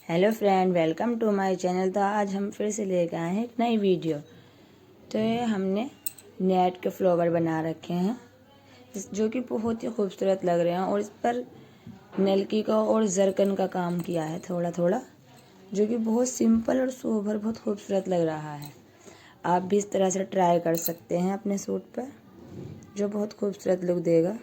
Hello friend, welcome to my channel. तो आज हम फिर से लेकर आए हैं एक नई वीडियो। तो ये हमने नेट के फ्लावर बना रखे हैं जो कि बहुत ही खूबसूरत लग रहे हैं, और इस पर नलकी का और जरकन का काम किया है थोड़ा थोड़ा, जो कि बहुत सिंपल और सोबर बहुत खूबसूरत लग रहा है। आप भी इस तरह से ट्राई कर सकते हैं अपने सूट पर, जो बहुत खूबसूरत लुक देगा।